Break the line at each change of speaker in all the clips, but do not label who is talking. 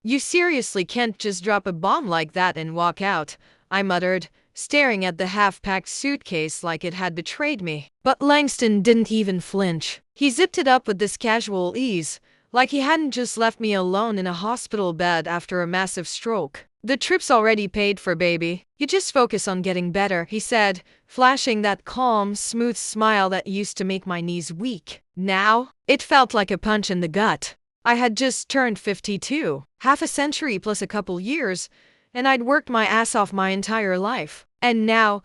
You seriously can't just drop a bomb like that and walk out, I muttered, staring at the half-packed suitcase like it had betrayed me. But Langston didn't even flinch. He zipped it up with this casual ease, like he hadn't just left me alone in a hospital bed after a massive stroke. The trip's already paid for, baby. You just focus on getting better, he said, flashing that calm, smooth smile that used to make my knees weak. Now, it felt like a punch in the gut. I had just turned 52, half a century plus a couple years, and I'd worked my ass off my entire life. And now,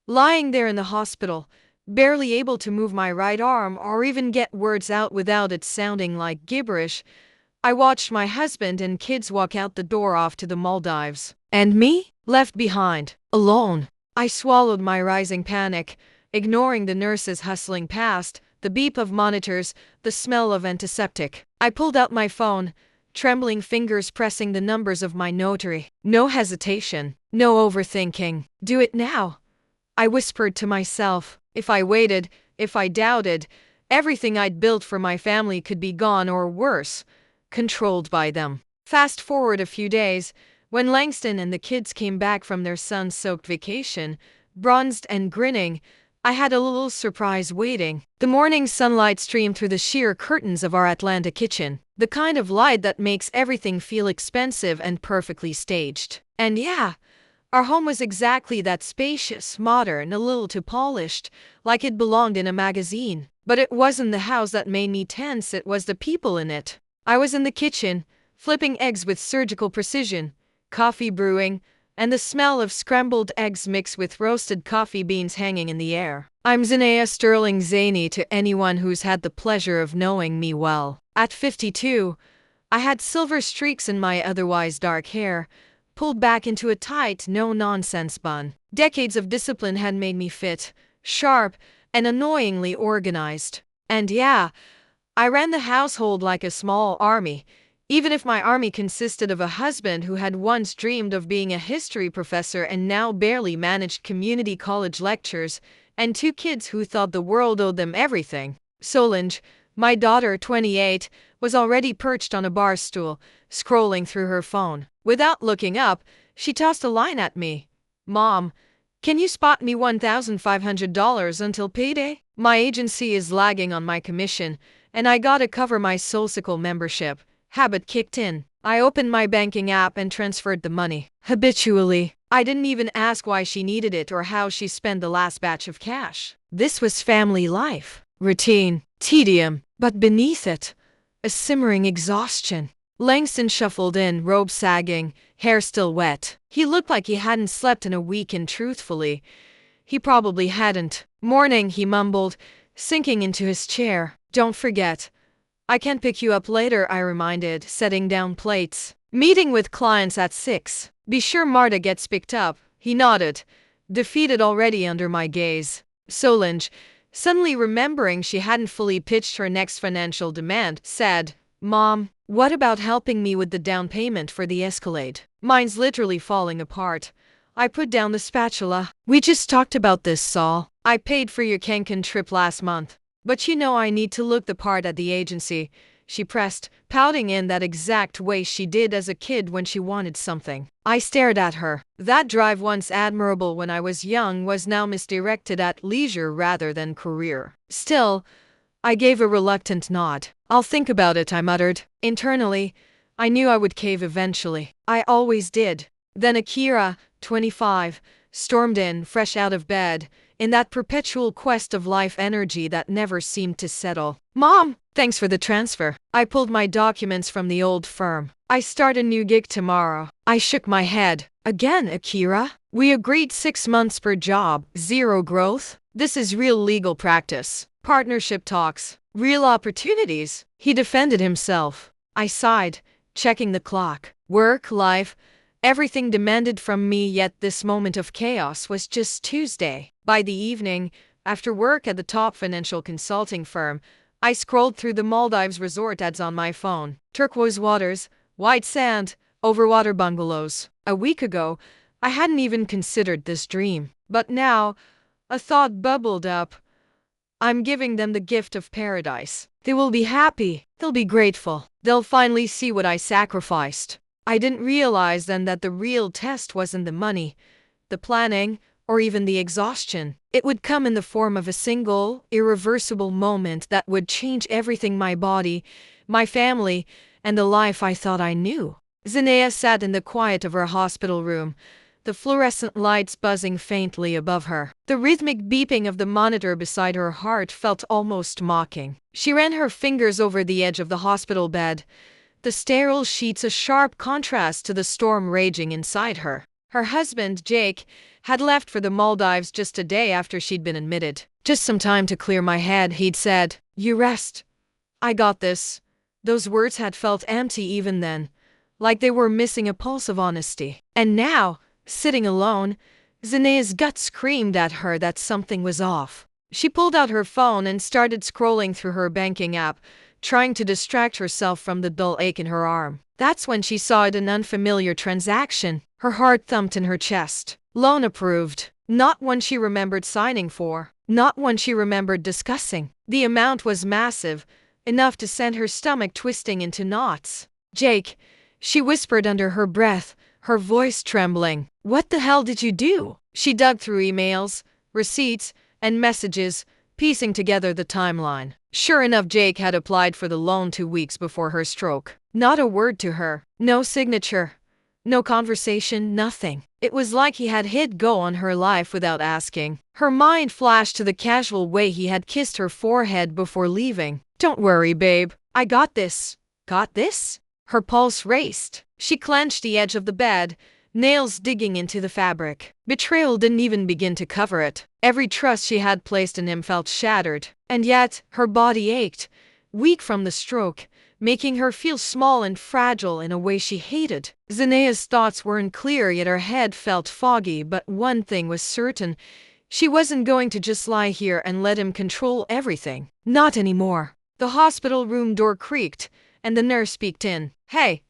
lying there in the hospital, barely able to move my right arm or even get words out without it sounding like gibberish, I watched my husband and kids walk out the door off to the Maldives. And me? Left behind. Alone. I swallowed my rising panic, ignoring the nurses hustling past, the beep of monitors, the smell of antiseptic. I pulled out my phone, trembling fingers pressing the numbers of my notary. No hesitation. No overthinking. Do it now. I whispered to myself. If I waited, if I doubted, everything I'd built for my family could be gone or worse, controlled by them. Fast forward a few days, when Langston and the kids came back from their sun-soaked vacation, bronzed and grinning, I had a little surprise waiting. The morning sunlight streamed through the sheer curtains of our Atlanta kitchen, the kind of light that makes everything feel expensive and perfectly staged. And yeah, our home was exactly that: spacious, modern, a little too polished, like it belonged in a magazine. But it wasn't the house that made me tense, it was the people in it. I was in the kitchen, flipping eggs with surgical precision, coffee brewing, and the smell of scrambled eggs mixed with roasted coffee beans hanging in the air. I'm Zinaya Sterling Zaney to anyone who's had the pleasure of knowing me well. At 52, I had silver streaks in my otherwise dark hair, pulled back into a tight, no-nonsense bun. Decades of discipline had made me fit, sharp, and annoyingly organized. And yeah, I ran the household like a small army, even if my army consisted of a husband who had once dreamed of being a history professor and now barely managed community college lectures, and two kids who thought the world owed them everything. Solange, my daughter, 28, was already perched on a bar stool, scrolling through her phone. Without looking up, she tossed a line at me. "Mom, can you spot me $1,500 until payday? My agency is lagging on my commission, and I gotta cover my Soulcycle membership." Habit kicked in. I opened my banking app and transferred the money. Habitually, I didn't even ask why she needed it or how she spent the last batch of cash. This was family life. Routine. Tedium. But beneath it, a simmering exhaustion. Langston shuffled in, robe sagging, hair still wet. He looked like he hadn't slept in a week, and truthfully, he probably hadn't. "Morning," he mumbled, sinking into his chair. "Don't forget, I can pick you up later," I reminded, setting down plates. "Meeting with clients at 6. Be sure Marta gets picked up." He nodded, defeated already under my gaze. Solange, suddenly remembering she hadn't fully pitched her next financial demand, said, "Mom, what about helping me with the down payment for the Escalade? Mine's literally falling apart." I put down the spatula. "We just talked about this, Saul. I paid for your Cancun trip last month. But you know I need to look the part at the agency," she pressed, pouting in that exact way she did as a kid when she wanted something. I stared at her. That drive, once admirable when I was young, was now misdirected at leisure rather than career. Still, I gave a reluctant nod. "I'll think about it," I muttered. Internally, I knew I would cave eventually. I always did. Then Akira, 25, stormed in, fresh out of bed, in that perpetual quest of life energy that never seemed to settle. "Mom, thanks for the transfer." I pulled my documents from the old firm. "I start a new gig tomorrow." I shook my head. "Again, Akira? We agreed 6 months per job, 0 growth? This is real legal practice. Partnership talks. Real opportunities." He defended himself. I sighed, checking the clock. Work, life, everything demanded from me, yet this moment of chaos was just Tuesday. By the evening, after work at the top financial consulting firm, I scrolled through the Maldives resort ads on my phone. Turquoise waters, white sand, overwater bungalows. A week ago, I hadn't even considered this dream. But now, a thought bubbled up. I'm giving them the gift of paradise. They will be happy. They'll be grateful. They'll finally see what I sacrificed. I didn't realize then that the real test wasn't the money, the planning, or even the exhaustion. It would come in the form of a single, irreversible moment that would change everything: my body, my family, and the life I thought I knew. Zinea sat in the quiet of her hospital room, the fluorescent lights buzzing faintly above her. The rhythmic beeping of the monitor beside her heart felt almost mocking. She ran her fingers over the edge of the hospital bed, the sterile sheets a sharp contrast to the storm raging inside her. Her husband, Jake, had left for the Maldives just a day after she'd been admitted. "Just some time to clear my head," he'd said. "You rest. I got this." Those words had felt empty even then, like they were missing a pulse of honesty. And now, sitting alone, Zinea's gut screamed at her that something was off. She pulled out her phone and started scrolling through her banking app, trying to distract herself from the dull ache in her arm. That's when she saw an unfamiliar transaction. Her heart thumped in her chest. Loan approved. Not one she remembered signing for. Not one she remembered discussing. The amount was massive, enough to send her stomach twisting into knots. "Jake," she whispered under her breath, her voice trembling. "What the hell did you do?" She dug through emails, receipts, and messages, piecing together the timeline. Sure enough, Jake had applied for the loan 2 weeks before her stroke. Not a word to her. No signature. No conversation, nothing. It was like he had hit go on her life without asking. Her mind flashed to the casual way he had kissed her forehead before leaving. "Don't worry, babe. I got this." Got this? Her pulse raced. She clenched the edge of the bed, nails digging into the fabric. Betrayal didn't even begin to cover it. Every trust she had placed in him felt shattered. And yet, her body ached, weak from the stroke, making her feel small and fragile in a way she hated. Zinea's thoughts weren't clear, yet her head felt foggy, but one thing was certain: she wasn't going to just lie here and let him control everything. Not anymore. The hospital room door creaked, and the nurse peeked in. "Hey,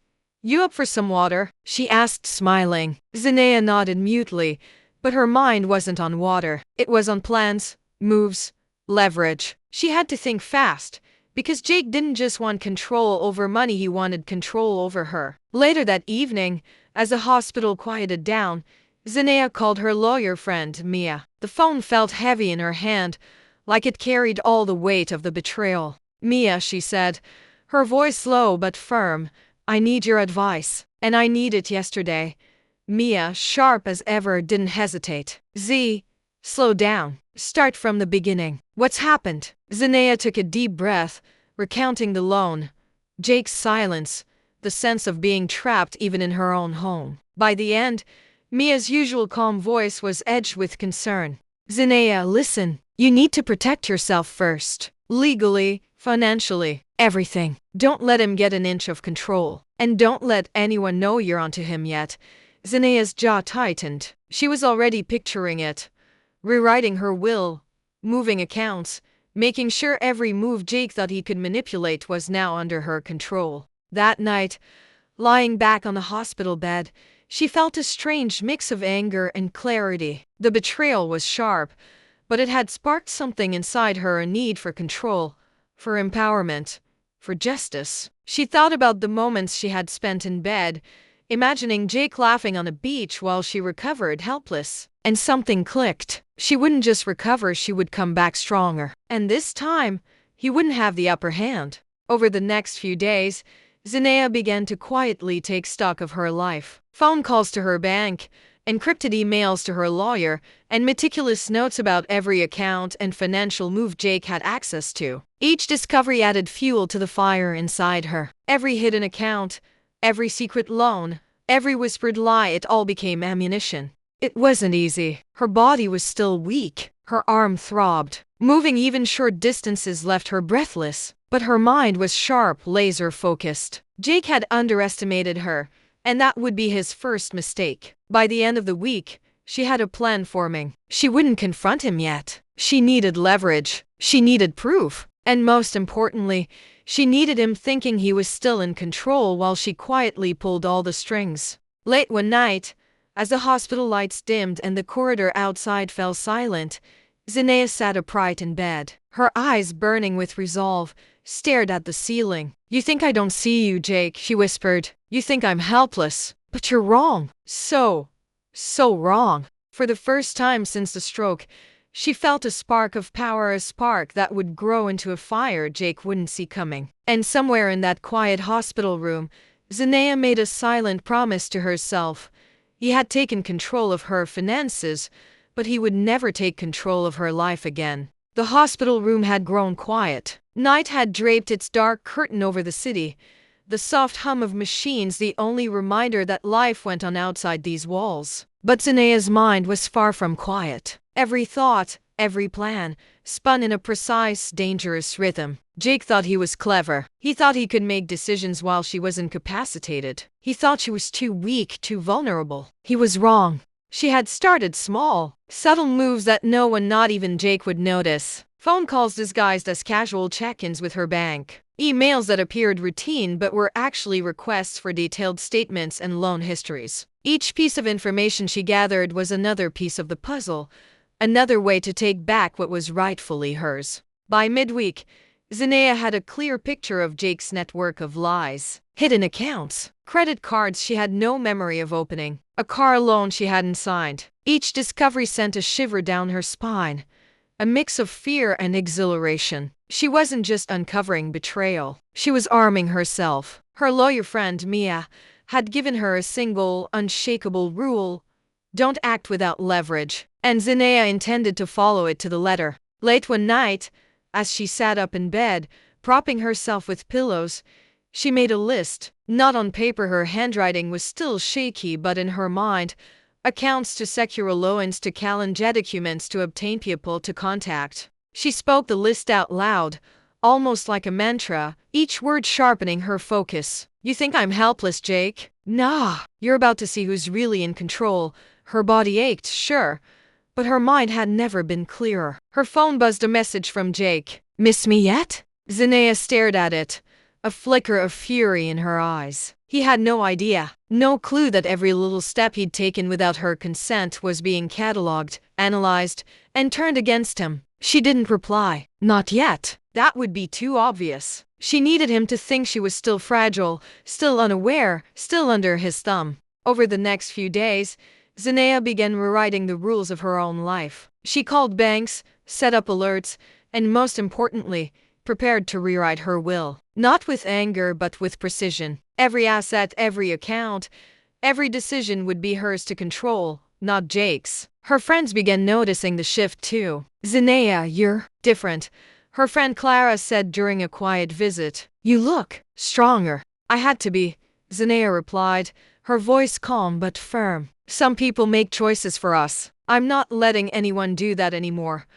you up for some water?" she asked, smiling. Zinea nodded mutely, but her mind wasn't on water. It was on plans, moves, leverage. She had to think fast, because Jake didn't just want control over money, he wanted control over her. Later that evening, as the hospital quieted down, Zinea called her lawyer friend, Mia. The phone felt heavy in her hand, like it carried all the weight of the betrayal. "Mia," she said, her voice low but firm, "I need your advice. And I need it yesterday." Mia, sharp as ever, didn't hesitate. Slow down. Start from the beginning. What's happened?" Zinea took a deep breath, recounting the loan, Jake's silence, the sense of being trapped even in her own home. By the end, Mia's usual calm voice was edged with concern. "Zinea, listen. You need to protect yourself first. Legally, financially, everything. Don't let him get an inch of control. And don't let anyone know you're onto him yet." Zinea's jaw tightened. She was already picturing it. Rewriting her will, moving accounts, making sure every move Jake thought he could manipulate was now under her control. That night, lying back on the hospital bed, she felt a strange mix of anger and clarity. The betrayal was sharp, but it had sparked something inside her: a need for control, for empowerment, for justice. She thought about the moments she had spent in bed, imagining Jake laughing on a beach while she recovered helpless. And something clicked. She wouldn't just recover, she would come back stronger. And this time, he wouldn't have the upper hand. Over the next few days, Zinea began to quietly take stock of her life. Phone calls to her bank, encrypted emails to her lawyer, and meticulous notes about every account and financial move Jake had access to. Each discovery added fuel to the fire inside her. Every hidden account, every secret loan, every whispered lie, it all became ammunition. It wasn't easy. Her body was still weak. Her arm throbbed. Moving even short distances left her breathless. But her mind was sharp, laser-focused. Jake had underestimated her, and that would be his first mistake. By the end of the week, she had a plan forming. She wouldn't confront him yet. She needed leverage. She needed proof. And most importantly, she needed him thinking he was still in control while she quietly pulled all the strings. Late one night, as the hospital lights dimmed and the corridor outside fell silent, Zinea sat upright in bed, her eyes burning with resolve. stared at the ceiling. "You think I don't see you, Jake," she whispered. "You think I'm helpless. But you're wrong. So wrong." For the first time since the stroke, she felt a spark of power, a spark that would grow into a fire Jake wouldn't see coming. And somewhere in that quiet hospital room, Zanea made a silent promise to herself. He had taken control of her finances, but he would never take control of her life again. The hospital room had grown quiet. Night had draped its dark curtain over the city, the soft hum of machines the only reminder that life went on outside these walls. But Zanea's mind was far from quiet. Every thought, every plan, spun in a precise, dangerous rhythm. Jake thought he was clever. He thought he could make decisions while she was incapacitated. He thought she was too weak, too vulnerable. He was wrong. She had started small, subtle moves that no one, not even Jake, would notice. Phone calls disguised as casual check-ins with her bank. Emails that appeared routine but were actually requests for detailed statements and loan histories. Each piece of information she gathered was another piece of the puzzle, another way to take back what was rightfully hers. By midweek, Zanea had a clear picture of Jake's network of lies. Hidden accounts, credit cards she had no memory of opening, a car loan she hadn't signed. Each discovery sent a shiver down her spine, a mix of fear and exhilaration. She wasn't just uncovering betrayal, she was arming herself. Her lawyer friend, Mia, had given her a single, unshakable rule: don't act without leverage, and Zanea intended to follow it to the letter. Late one night, as she sat up in bed, propping herself with pillows, she made a list. Not on paper, her handwriting was still shaky, but in her mind: accounts to secure loans, to calendar documents, to obtain people to contact. She spoke the list out loud, almost like a mantra, each word sharpening her focus. "You think I'm helpless, Jake? Nah, you're about to see who's really in control." Her body ached, sure, but her mind had never been clearer. Her phone buzzed, a message from Jake. "Miss me yet?" Zanea stared at it, a flicker of fury in her eyes. He had no idea, no clue that every little step he'd taken without her consent was being catalogued, analyzed, and turned against him. She didn't reply. Not yet. That would be too obvious. She needed him to think she was still fragile, still unaware, still under his thumb. Over the next few days, Zanea began rewriting the rules of her own life. She called banks, set up alerts, and most importantly, prepared to rewrite her will. Not with anger, but with precision. Every asset, every account, every decision would be hers to control, not Jake's. Her friends began noticing the shift too. "Zanea, you're different," her friend Clara said during a quiet visit. "You look stronger." "I had to be," Zanea replied, her voice calm but firm. "Some people make choices for us. I'm not letting anyone do that anymore."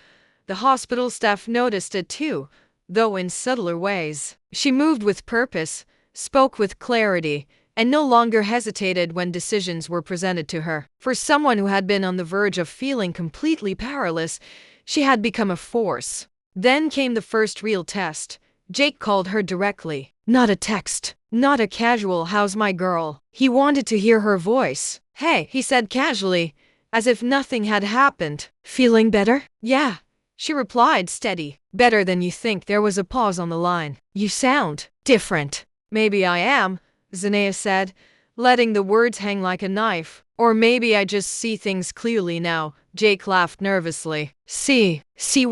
The hospital staff noticed it too, though in subtler ways. She moved with purpose, spoke with clarity, and no longer hesitated when decisions were presented to her. For someone who had been on the verge of feeling completely powerless, she had become a force. Then came the first real test. Jake called her directly. Not a text, not a casual "how's my girl?" He wanted to hear her voice. "Hey," he said casually, as if nothing had happened. "Feeling better?" "Yeah," she replied, steady. "Better than you think." There was a pause on the line. "You sound different." "Maybe I am," Zanea said, letting the words hang like a knife. "Or maybe I just see things clearly now." Jake laughed nervously. See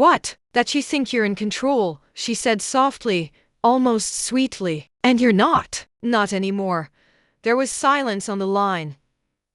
what?" "That you think you're in control," she said softly, almost sweetly. "And you're not." "Not anymore." There was silence on the line,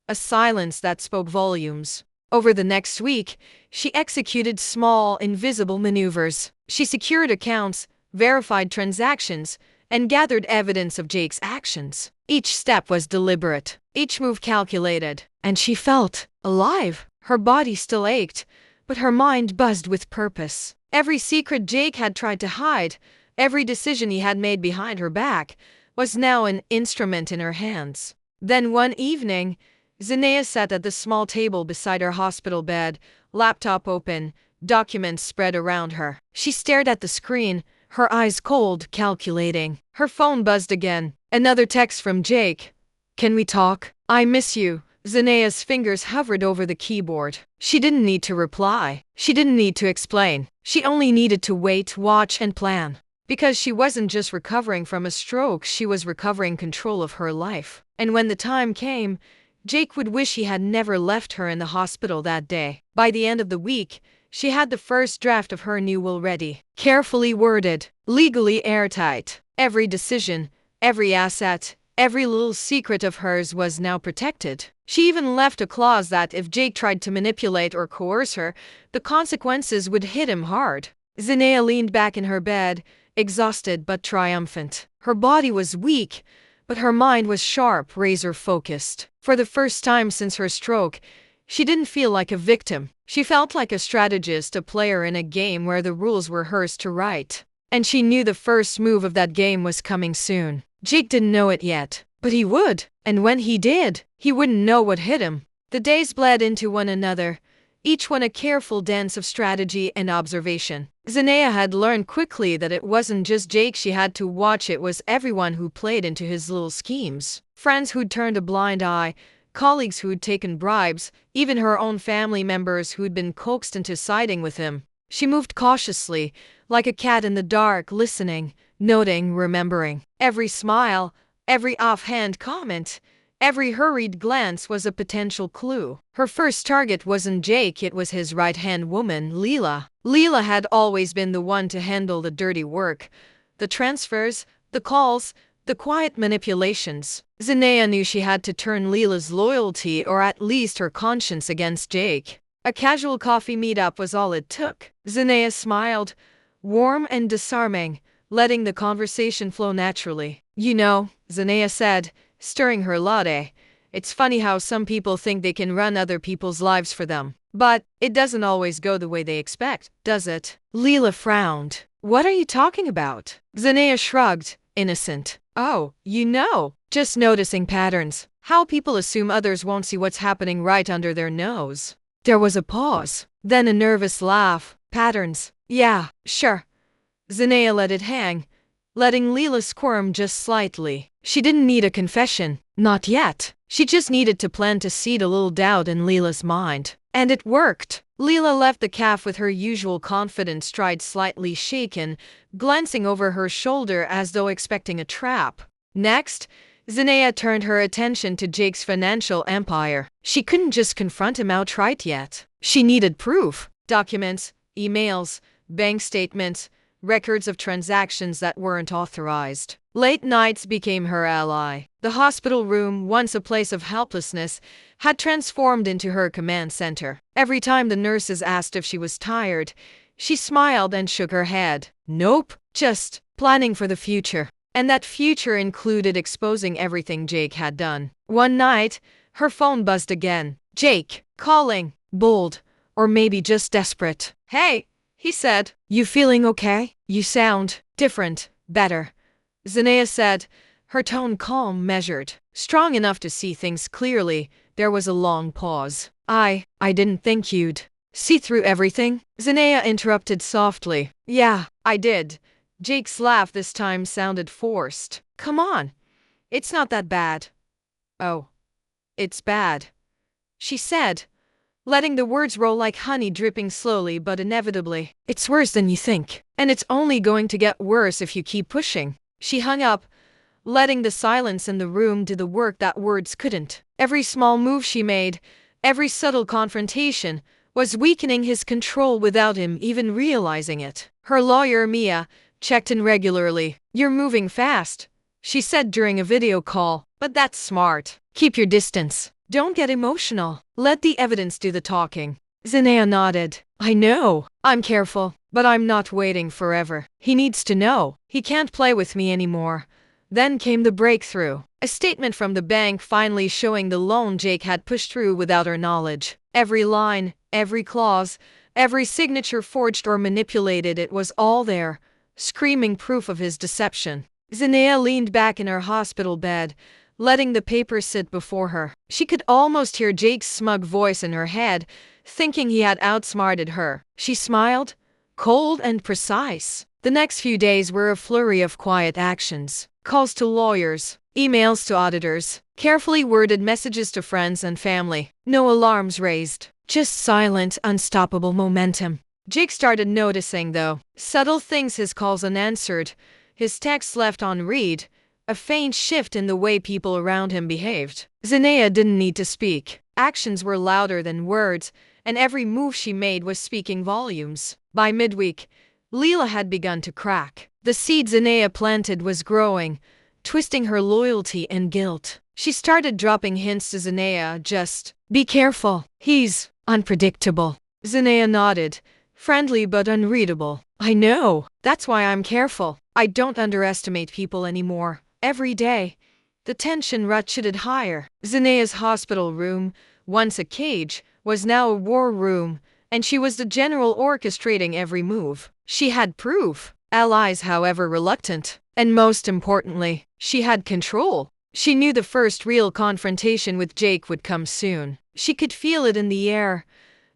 a silence that spoke volumes. Over the next week, she executed small, invisible maneuvers. She secured accounts, verified transactions, and gathered evidence of Jake's actions. Each step was deliberate, each move calculated, and she felt alive. Her body still ached, but her mind buzzed with purpose. Every secret Jake had tried to hide, every decision he had made behind her back, was now an instrument in her hands. Then one evening, Zanea sat at the small table beside her hospital bed, laptop open, documents spread around her. She stared at the screen, her eyes cold, calculating. Her phone buzzed again. Another text from Jake. "Can we talk? I miss you." Zanea's fingers hovered over the keyboard. She didn't need to reply. She didn't need to explain. She only needed to wait, watch, and plan. Because she wasn't just recovering from a stroke, she was recovering control of her life. And when the time came, Jake would wish he had never left her in the hospital that day. By the end of the week, she had the first draft of her new will ready. Carefully worded, legally airtight. Every decision, every asset, every little secret of hers was now protected. She even left a clause that if Jake tried to manipulate or coerce her, the consequences would hit him hard. Zinea leaned back in her bed, exhausted but triumphant. Her body was weak, but her mind was sharp, razor-focused. For the first time since her stroke, she didn't feel like a victim. She felt like a strategist, a player in a game where the rules were hers to write. And she knew the first move of that game was coming soon. Jake didn't know it yet, but he would. And when he did, he wouldn't know what hit him. The days bled into one another, each one a careful dance of strategy and observation. Zinea had learned quickly that it wasn't just Jake she had to watch, it was everyone who played into his little schemes. Friends who'd turned a blind eye, colleagues who'd taken bribes, even her own family members who'd been coaxed into siding with him. She moved cautiously, like a cat in the dark, listening, noting, remembering. Every smile, every offhand comment, every hurried glance was a potential clue. Her first target wasn't Jake, it was his right-hand woman, Leela. Leela had always been the one to handle the dirty work, the transfers, the calls, the quiet manipulations. Zinea knew she had to turn Leela's loyalty, or at least her conscience, against Jake. A casual coffee meetup was all it took. Zinea smiled, warm and disarming, letting the conversation flow naturally. "You know," Zinea said, stirring her latte, "it's funny how some people think they can run other people's lives for them. But it doesn't always go the way they expect, does it?" Leela frowned. "What are you talking about?" Zinea shrugged, innocent. "Oh, just noticing patterns. How people assume others won't see what's happening right under their nose." There was a pause, then a nervous laugh. "Patterns. Yeah, sure." Zinea let it hang, letting Leela squirm just slightly. She didn't need a confession. Not yet. She just needed to plant a seed, a little doubt in Leela's mind. And it worked. Leela left the cafe with her usual confident stride slightly shaken, glancing over her shoulder as though expecting a trap. Next, Zinea turned her attention to Jake's financial empire. She couldn't just confront him outright yet. She needed proof. Documents, emails, bank statements, records of transactions that weren't authorized. Late nights became her ally. The hospital room, once a place of helplessness, had transformed into her command center. Every time the nurses asked if she was tired, she smiled and shook her head. Nope, just planning for the future. And that future included exposing everything Jake had done. One night, her phone buzzed again. Jake, calling, bold, or maybe just desperate. "Hey," he said. "You feeling okay? You sound different, better," Zinea said, her tone calm, measured, strong enough to see things clearly. There was a long pause. I didn't think you'd see through everything," Zinea interrupted softly. "Yeah, I did." Jake's laugh this time sounded forced. "Come on. It's not that bad." "Oh, it's bad," she said, letting the words roll like honey dripping slowly but inevitably. "It's worse than you think. And it's only going to get worse if you keep pushing." She hung up, letting the silence in the room do the work that words couldn't. Every small move she made, every subtle confrontation, was weakening his control without him even realizing it. Her lawyer, Mia, checked in regularly. "You're moving fast," she said during a video call. "But that's smart. Keep your distance. Don't get emotional. Let the evidence do the talking." Zinea nodded. "I know. I'm careful, but I'm not waiting forever. He needs to know. He can't play with me anymore." Then came the breakthrough. A statement from the bank finally showing the loan Jake had pushed through without her knowledge. Every line, every clause, every signature forged or manipulated, it was all there, screaming proof of his deception. Zinea leaned back in her hospital bed, letting the papers sit before her. She could almost hear Jake's smug voice in her head, thinking he had outsmarted her. She smiled, cold and precise. The next few days were a flurry of quiet actions. Calls to lawyers, emails to auditors, carefully worded messages to friends and family. No alarms raised, just silent, unstoppable momentum. Jake started noticing, though, subtle things: his calls unanswered, his texts left on read, a faint shift in the way people around him behaved. Zinaya didn't need to speak. Actions were louder than words, and every move she made was speaking volumes. By midweek, Leela had begun to crack. The seed Zinaya planted was growing, twisting her loyalty and guilt. She started dropping hints to Zinaya: just be careful. He's unpredictable. Zinaya nodded, friendly but unreadable. I know. That's why I'm careful. I don't underestimate people anymore. Every day, the tension ratcheted higher. Zinaya's hospital room, once a cage, was now a war room, and she was the general orchestrating every move. She had proof, allies however reluctant, and most importantly, she had control. She knew the first real confrontation with Jake would come soon. She could feel it in the air,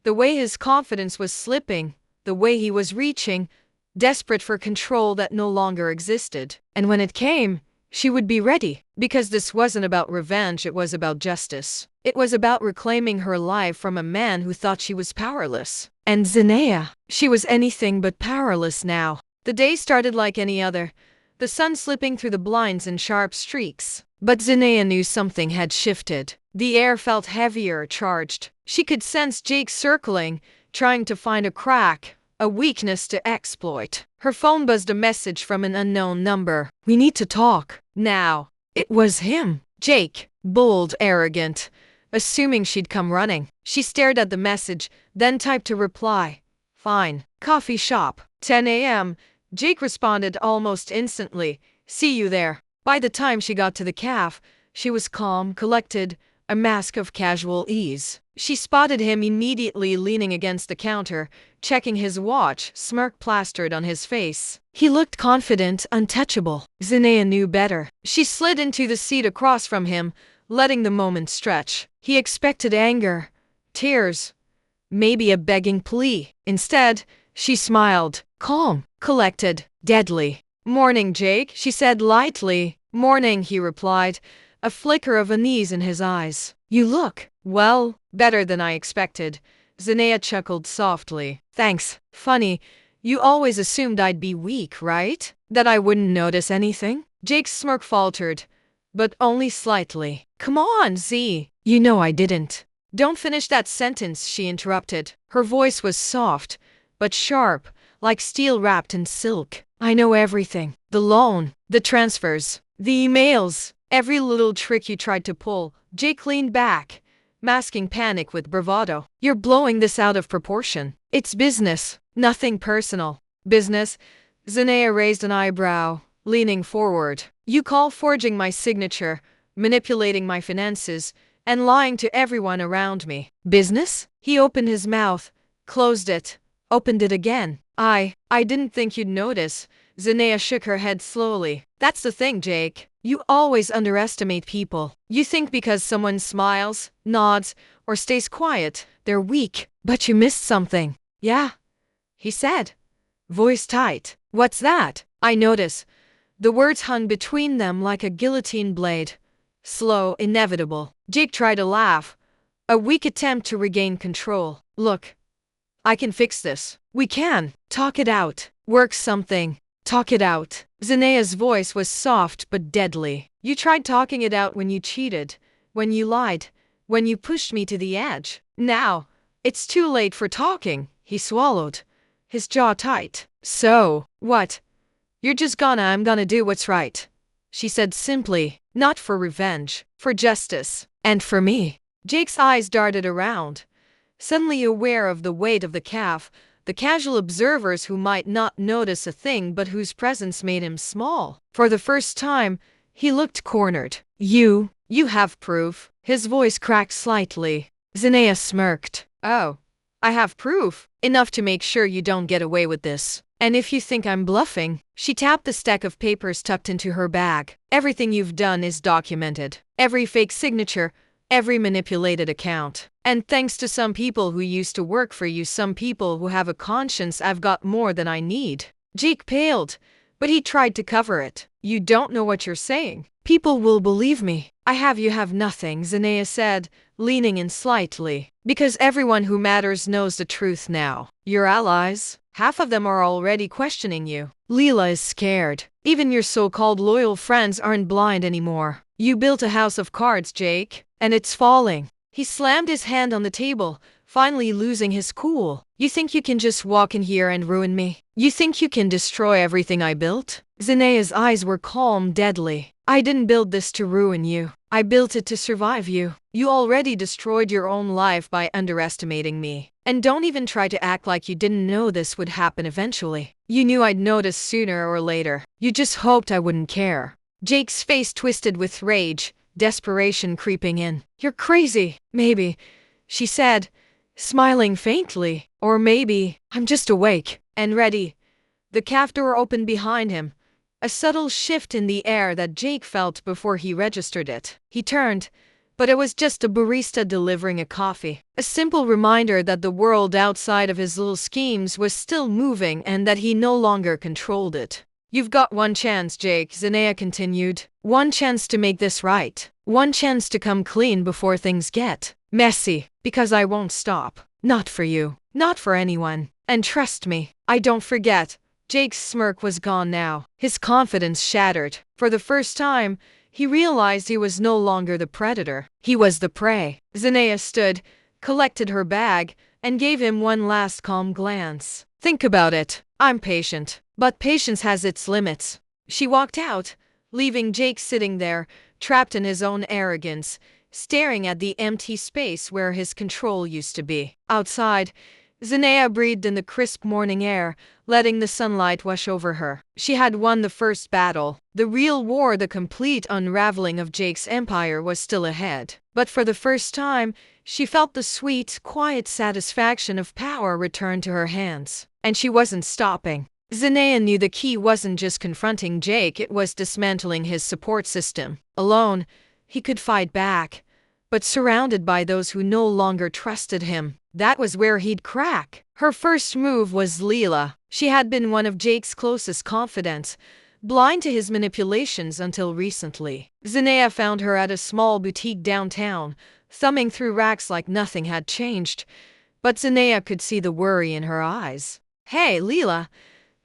the way his confidence was slipping, the way he was reaching, desperate for control that no longer existed. And when it came, she would be ready, because this wasn't about revenge, it was about justice. It was about reclaiming her life from a man who thought she was powerless. And Zinaya, she was anything but powerless now. The day started like any other, the sun slipping through the blinds in sharp streaks. But Zinaya knew something had shifted. The air felt heavier, charged. She could sense Jake circling, trying to find a crack, a weakness to exploit. Her phone buzzed, a message from an unknown number. We need to talk. Now. It was him. Jake. Bold, arrogant. Assuming she'd come running. She stared at the message, then typed a reply. Fine. Coffee shop. 10 a.m. Jake responded almost instantly. See you there. By the time she got to the caf, she was calm, collected, a mask of casual ease. She spotted him immediately, leaning against the counter, checking his watch, smirk plastered on his face. He looked confident, untouchable. Zinaya knew better. She slid into the seat across from him, letting the moment stretch. He expected anger, tears, maybe a begging plea. Instead, she smiled, calm, collected, deadly. Morning, Jake, she said lightly. Morning, he replied, a flicker of unease in his eyes. You look, well, better than I expected. Zinaya chuckled softly. Thanks. Funny, you always assumed I'd be weak, right? That I wouldn't notice anything? Jake's smirk faltered, but only slightly. Come on, Z. You know I didn't. Don't finish that sentence, she interrupted. Her voice was soft, but sharp, like steel wrapped in silk. I know everything. The loan, the transfers, the emails, every little trick you tried to pull. Jake leaned back, masking panic with bravado. You're blowing this out of proportion. It's business, nothing personal. Business? Zinaya raised an eyebrow, leaning forward. You call forging my signature, manipulating my finances, and lying to everyone around me business? He opened his mouth, closed it, opened it again. I didn't think you'd notice. Zinaya shook her head slowly. That's the thing, Jake. You always underestimate people. You think because someone smiles, nods, or stays quiet, they're weak. But you missed something. Yeah, he said, voice tight. What's that? I notice. The words hung between them like a guillotine blade. Slow, inevitable. Jake tried to laugh, a weak attempt to regain control. Look, I can fix this. We can. Talk it out. Work something. Talk it out. Zinaya's voice was soft but deadly. You tried talking it out when you cheated, when you lied, when you pushed me to the edge. Now, it's too late for talking. He swallowed, his jaw tight. So, what? You're just I'm gonna do what's right, she said simply, not for revenge, for justice, and for me. Jake's eyes darted around, suddenly aware of the weight of the calf, the casual observers who might not notice a thing but whose presence made him small. For the first time, he looked cornered. You have proof. His voice cracked slightly. Zinaya smirked. Oh, I have proof. Enough to make sure you don't get away with this. And if you think I'm bluffing, she tapped the stack of papers tucked into her bag. Everything you've done is documented. Every fake signature, every manipulated account. And thanks to some people who used to work for you, some people who have a conscience, I've got more than I need. Jake paled, but he tried to cover it. You don't know what you're saying. People will believe me. I have you have nothing, Zanea said, leaning in slightly. Because everyone who matters knows the truth now. Your allies? Half of them are already questioning you. Leela is scared. Even your so-called loyal friends aren't blind anymore. You built a house of cards, Jake, and it's falling. He slammed his hand on the table, finally losing his cool. You think you can just walk in here and ruin me? You think you can destroy everything I built? Zanea's eyes were calm, deadly. I didn't build this to ruin you. I built it to survive you. You already destroyed your own life by underestimating me. And don't even try to act like you didn't know this would happen eventually. You knew I'd notice sooner or later. You just hoped I wouldn't care. Jake's face twisted with rage, desperation creeping in. You're crazy. Maybe, she said, smiling faintly. Or maybe, I'm just awake and ready. The cafe door opened behind him, a subtle shift in the air that Jake felt before he registered it. He turned, but it was just a barista delivering a coffee. A simple reminder that the world outside of his little schemes was still moving and that he no longer controlled it. You've got one chance, Jake, Zanea continued. One chance to make this right. One chance to come clean before things get messy. Because I won't stop. Not for you. Not for anyone. And trust me, I don't forget. Jake's smirk was gone now. His confidence shattered. For the first time, he realized he was no longer the predator. He was the prey. Zanea stood, collected her bag, and gave him one last calm glance. Think about it. I'm patient. But patience has its limits. She walked out, leaving Jake sitting there, trapped in his own arrogance, staring at the empty space where his control used to be. Outside, Zanea breathed in the crisp morning air, letting the sunlight wash over her. She had won the first battle. The real war, the complete unraveling of Jake's empire, was still ahead. But for the first time, she felt the sweet, quiet satisfaction of power return to her hands. And she wasn't stopping. Zanea knew the key wasn't just confronting Jake, it was dismantling his support system. Alone, he could fight back. But surrounded by those who no longer trusted him, that was where he'd crack. Her first move was Leela. She had been one of Jake's closest confidants, blind to his manipulations until recently. Zanea found her at a small boutique downtown, thumbing through racks like nothing had changed. But Zanea could see the worry in her eyes. Hey, Leela.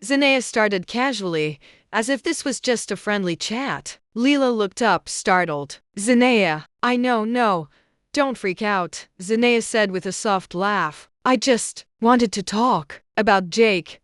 Zanea started casually, as if this was just a friendly chat. Leela looked up, startled. Zanea, I know, no. Don't freak out, Zanea said with a soft laugh. I just wanted to talk about Jake.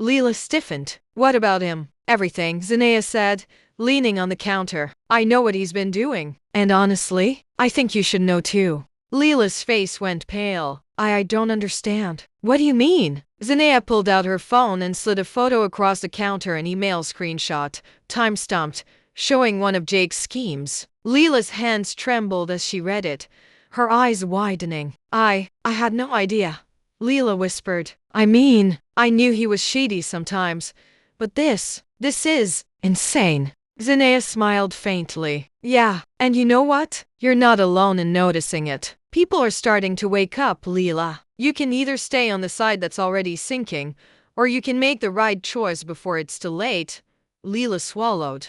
Leela stiffened. What about him? Everything, Zanea said, leaning on the counter. I know what he's been doing. And honestly, I think you should know too. Leela's face went pale. I don't understand. What do you mean? Zanea pulled out her phone and slid a photo across the counter, an email screenshot, time-stamped, showing one of Jake's schemes. Leela's hands trembled as she read it, her eyes widening. I had no idea. Leela whispered. I mean, I knew he was shady sometimes, but this is insane. Zanea smiled faintly. Yeah, and you know what? You're not alone in noticing it. People are starting to wake up, Leela. You can either stay on the side that's already sinking, or you can make the right choice before it's too late. Leela swallowed,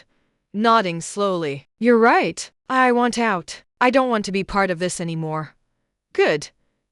nodding slowly. You're right. I want out. I don't want to be part of this anymore. Good,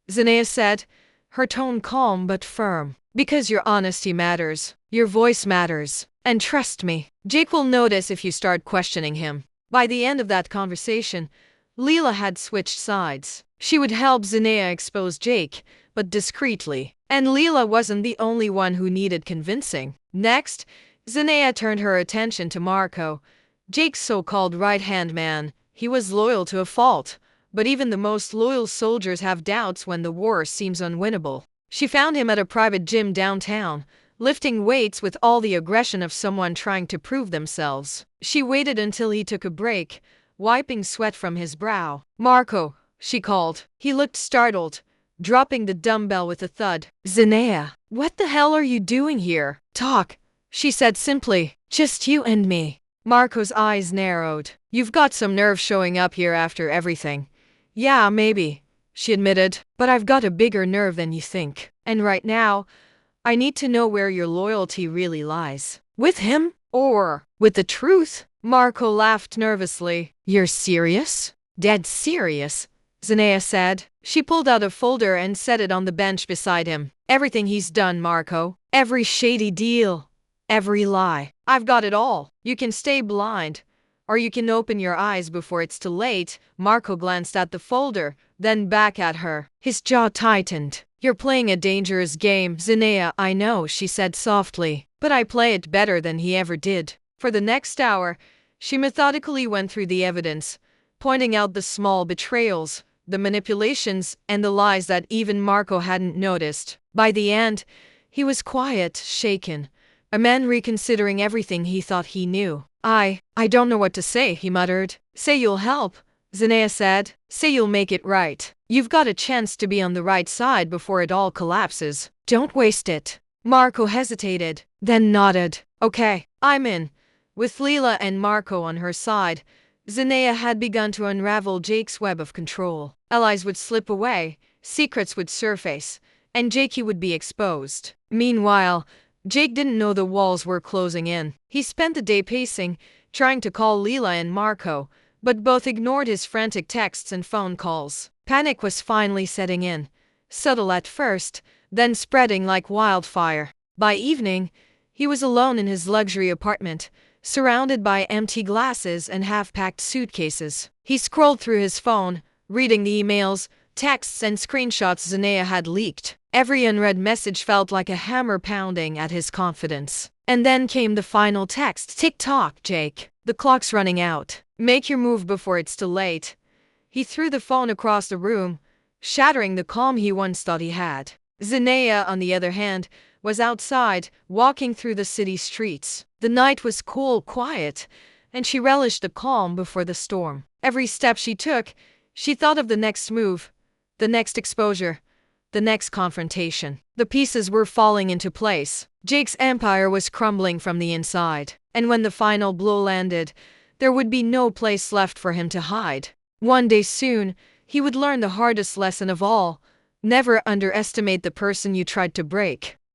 Zanea said, her tone calm but firm. Because your honesty matters. Your voice matters. And trust me, Jake will notice if you start questioning him. By the end of that conversation, Leela had switched sides. She would help Zanea expose Jake, but discreetly. And Leela wasn't the only one who needed convincing. Next, Zanea turned her attention to Marco, Jake's so-called right-hand man. He was loyal to a fault, but even the most loyal soldiers have doubts when the war seems unwinnable. She found him at a private gym downtown, lifting weights with all the aggression of someone trying to prove themselves. She waited until he took a break, wiping sweat from his brow. Marco, she called. He looked startled, dropping the dumbbell with a thud. Zanea, what the hell are you doing here? Talk, she said simply. Just you and me. Marco's eyes narrowed. You've got some nerve showing up here after everything. Yeah, maybe, she admitted, but I've got a bigger nerve than you think. And right now, I need to know where your loyalty really lies. With him? Or with the truth? Marco laughed nervously. You're serious? Dead serious? Zanea said. She pulled out a folder and set it on the bench beside him. Everything he's done, Marco. Every shady deal. Every lie. I've got it all. You can stay blind. Or you can open your eyes before it's too late. Marco glanced at the folder, then back at her. His jaw tightened. You're playing a dangerous game, Zanea. I know, she said softly. But I play it better than he ever did. For the next hour, she methodically went through the evidence, pointing out the small betrayals, the manipulations, and the lies that even Marco hadn't noticed. By the end, he was quiet, shaken, a man reconsidering everything he thought he knew. I don't know what to say, he muttered. Say you'll help, Zanea said. Say you'll make it right. You've got a chance to be on the right side before it all collapses. Don't waste it. Marco hesitated, then nodded. Okay, I'm in. With Leela and Marco on her side, Zanea had begun to unravel Jake's web of control. Allies would slip away, secrets would surface, and Jakey would be exposed. Meanwhile, Jake didn't know the walls were closing in. He spent the day pacing, trying to call Leela and Marco, but both ignored his frantic texts and phone calls. Panic was finally setting in, subtle at first, then spreading like wildfire. By evening, he was alone in his luxury apartment, surrounded by empty glasses and half-packed suitcases. He scrolled through his phone, reading the emails, texts, and screenshots Zanea had leaked. Every unread message felt like a hammer pounding at his confidence. And then came the final text. Tick-tock, Jake. The clock's running out. Make your move before it's too late. He threw the phone across the room, shattering the calm he once thought he had. Zanea, on the other hand, was outside, walking through the city streets. The night was cool, quiet, and she relished the calm before the storm. Every step she took, she thought of the next move, the next exposure, the next confrontation. The pieces were falling into place. Jake's empire was crumbling from the inside, and when the final blow landed, there would be no place left for him to hide. One day soon, he would learn the hardest lesson of all: never underestimate the person you tried to break.